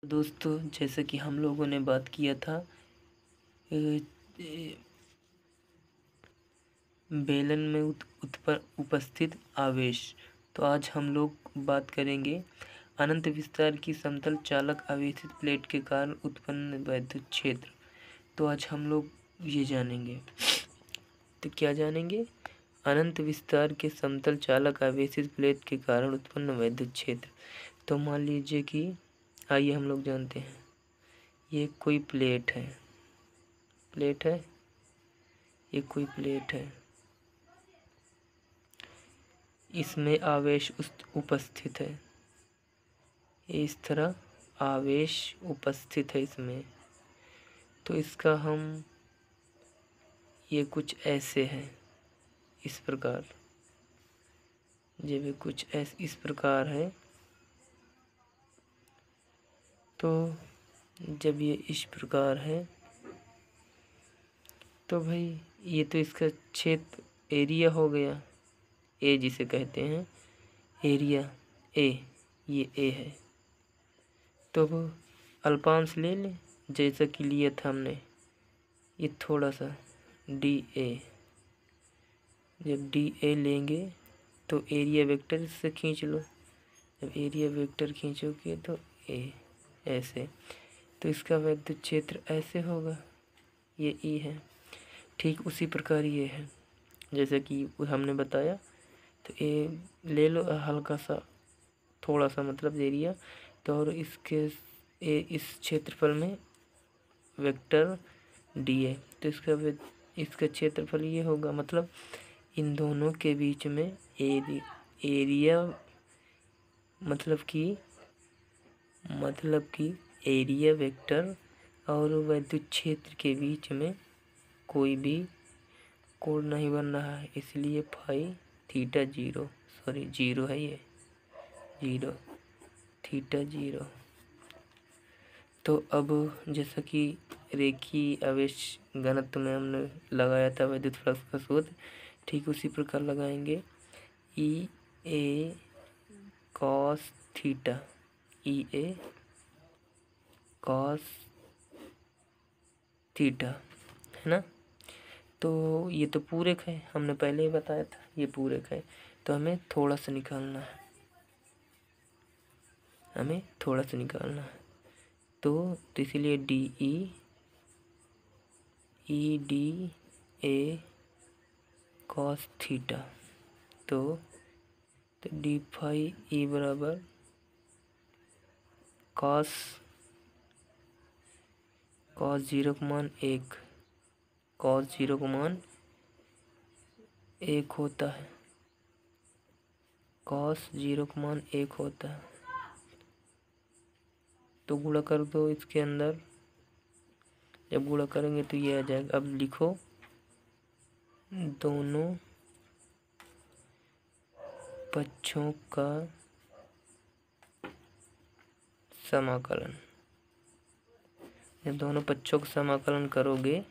दोस्तों, जैसे कि हम लोगों ने बात किया था बेलन में उपस्थित आवेश। तो आज हम लोग बात करेंगे अनंत विस्तार की समतल चालक आवेशित प्लेट के कारण उत्पन्न वैद्युत क्षेत्र। तो आज हम लोग ये जानेंगे। तो क्या जानेंगे? अनंत विस्तार के समतल चालक आवेशित प्लेट के कारण उत्पन्न वैद्युत क्षेत्र। तो मान लीजिए कि आइए हम लोग जानते हैं। ये कोई प्लेट है, ये कोई प्लेट है, इसमें आवेश उपस्थित है। इस तरह आवेश उपस्थित है इसमें। तो इसका हम ये कुछ ऐसे है, इस प्रकार, जब कुछ इस प्रकार है। तो जब ये इस प्रकार है तो भाई ये तो इसका क्षेत्र एरिया हो गया, ए जिसे कहते हैं एरिया, ए, ये ए है। तो वो अल्पांश ले लें जैसा कि लिया था हमने, ये थोड़ा सा डी ए। जब डी ए लेंगे तो एरिया वेक्टर इससे खींच लो। जब एरिया वेक्टर खींचोगे तो ए ऐसे, तो इसका वैद्युत क्षेत्र ऐसे होगा, ये ई है। ठीक उसी प्रकार ये है जैसे कि हमने बताया। तो ए ले लो हल्का सा, थोड़ा सा मतलब एरिया, तो और इसके इस क्षेत्रफल में वेक्टर डी है। तो इसका क्षेत्रफल ये होगा, मतलब इन दोनों के बीच में एरिया मतलब कि एरिया वेक्टर और वैद्युत क्षेत्र के बीच में कोई भी कोण नहीं बन रहा है, इसलिए फाई थीटा जीरो है, ये जीरो, थीटा जीरो। तो अब जैसा कि रेखीय आवेश घनत्व में हमने लगाया था वैद्युत फ्लक्स का सूत्र, ठीक उसी प्रकार लगाएंगे। ई ए कॉस थीटा, ई ए कॉस थीटा, है ना। तो ये तो पूरक है, हमने पहले ही बताया था ये पूरक है। तो हमें थोड़ा सा निकालना है, तो इसीलिए D D A cos theta. तो डी फाई ई बराबर कॉस 0 का मान 1, कॉस 0 का मान 1 होता है, कॉस 0 का मान 1 होता है। तो गुणा कर दो इसके अंदर, जब गुणा करेंगे तो ये आ जाएगा। अब लिखो दोनों पक्षों का समाकलन। जब दोनों पक्षों का समाकलन करोगे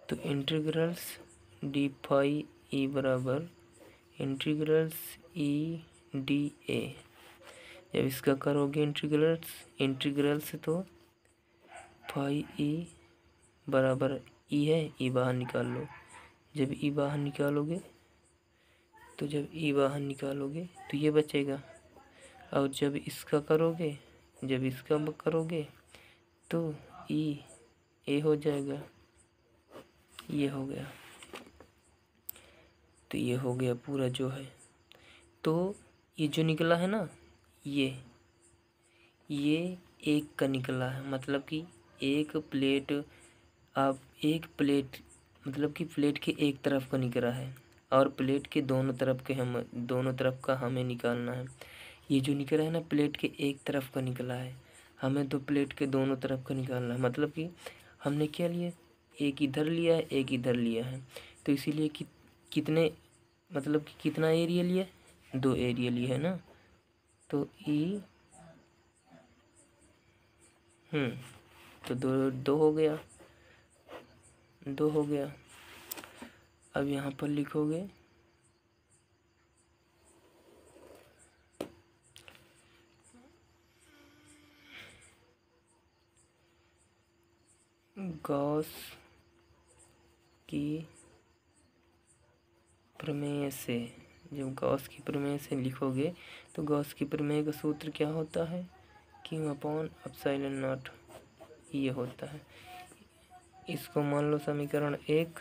तो इंटीग्रल्स डी फाई ई बराबर इंटीग्रल्स ई डी ए। जब इसका करोगे इंटीग्रल्स तो फाई ई बराबर ई है, ई बाहर निकाल लो। जब ई बाहर निकालोगे तो ये बचेगा। और जब इसका करोगे तो ई ए हो जाएगा, ये हो गया। तो ये हो गया पूरा जो है। तो ये जो निकला है ना, ये एक का निकला है, मतलब कि एक प्लेट मतलब कि प्लेट के एक तरफ का निकला है और प्लेट के दोनों तरफ का हमें निकालना है। ये जो निकला है ना, प्लेट के एक तरफ का निकला है, हमें तो प्लेट के दोनों तरफ का निकालना है। मतलब कि हमने क्या लिया, एक इधर लिया है, एक इधर लिया है। तो इसीलिए कि कितना एरिया लिया, 2 एरिया लिया है ना। तो तो दो हो गया। अब यहाँ पर लिखोगे गॉस की प्रमेय से, जब गॉस की प्रमेय से लिखोगे तो गॉस की प्रमेय का सूत्र क्या होता है, Q अपॉन एप्सिलॉन नॉट ये होता है। इसको मान लो समीकरण 1,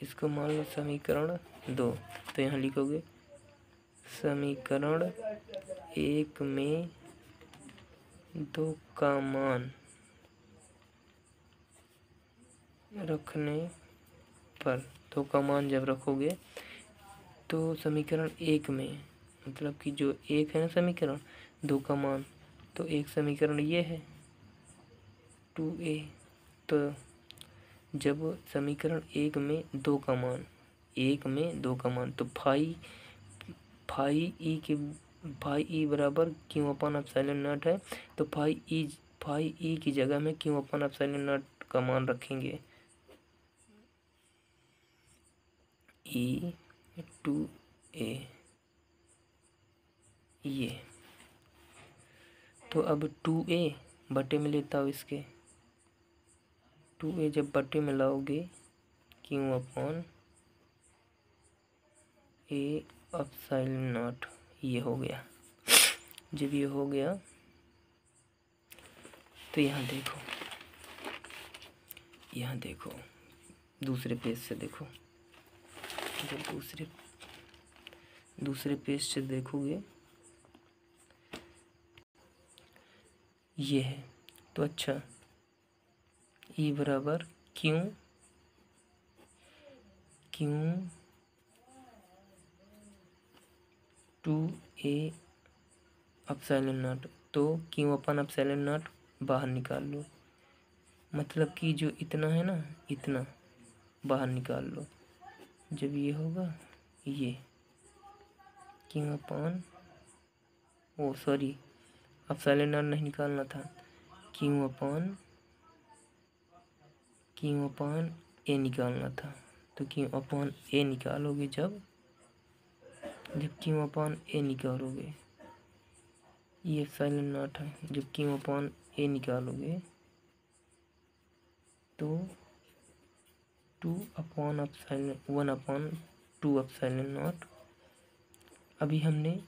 इसको मान लो समीकरण 2। तो यहाँ लिखोगे समीकरण 1 में 2 का मान रखने पर, 2 का मान जब रखोगे तो समीकरण 1 में, मतलब कि जो 1 है ना समीकरण, 2 का मान, तो एक समीकरण ये है 2a। तो जब समीकरण 1 में 2 का मान, 1 में 2 का मान, तो फाई ई बराबर Q अपन एप्सिलॉन नॉट है। तो फाई ई की जगह में Q अपन एप्सिलॉन नॉट का मान रखेंगे E2a ये। तो अब 2a बटे में लेता हूँ इसके, 2a जब बटे में लाओगे Q upon a epsilon not ये हो गया। जब ये हो गया तो यहाँ देखो दूसरे पेज से देखो, जब दूसरे पेज से देखोगे ये है। तो अच्छा E बराबर Q 2a एप्सिलॉन नॉट। तो Q अपन एप्सिलॉन नॉट बाहर निकाल लो, मतलब कि जो इतना है ना, इतना बाहर निकाल लो। जब ये होगा ये Q अपन एप्सिलॉन नॉट नहीं निकालना था, Q अपन a निकालना था। तो Q अपन a निकालोगे, जब Q अपन a निकालोगे, ये एप्सिलॉन नॉट है, जब Q अपन a निकालोगे तो 1/2 एप्सिलॉन नॉट। अभी हमने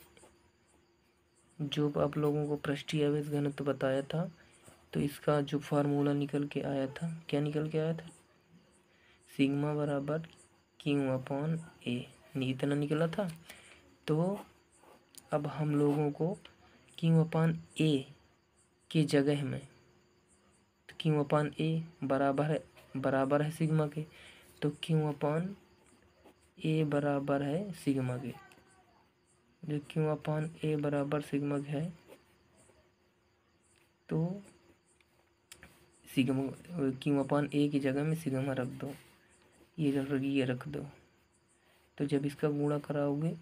जो आप लोगों को पृष्ठीय आवेश घनत्व बताया था, तो इसका जो फार्मूला निकल के आया था, क्या निकल के आया था, सिग्मा बराबर Q अपॉन a, इतना निकला था। तो अब हम लोगों को Q अपॉन a की जगह में, तो Q अपॉन a बराबर है सिग्मा के, तो Q अपॉन a बराबर है सिग्मा के। जो Q अपॉन a बराबर सिग्मा के है, तो सिग्मा Q अपॉन a की जगह में सिग्मा रख दो, ये रख दो। तो जब इसका गुणा कराओगे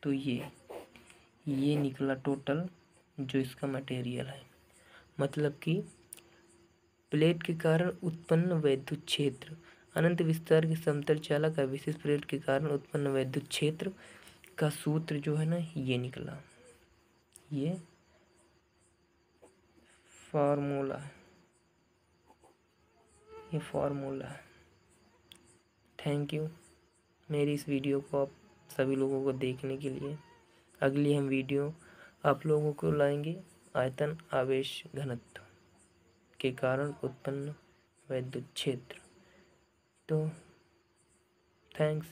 तो ये निकला टोटल जो इसका मटेरियल है। मतलब कि प्लेट के कारण उत्पन्न वैद्युत क्षेत्र, अनंत विस्तार के समतल चालक का विशेष प्लेट के कारण उत्पन्न वैद्युत क्षेत्र का सूत्र जो है ना, ये निकला, ये फार्मूला है। थैंक यू मेरी इस वीडियो को आप सभी लोगों को देखने के लिए। अगली हम वीडियो आप लोगों को लाएंगे आयतन आवेश घनत्व के कारण उत्पन्न वैद्युत क्षेत्र। तो थैंक्स।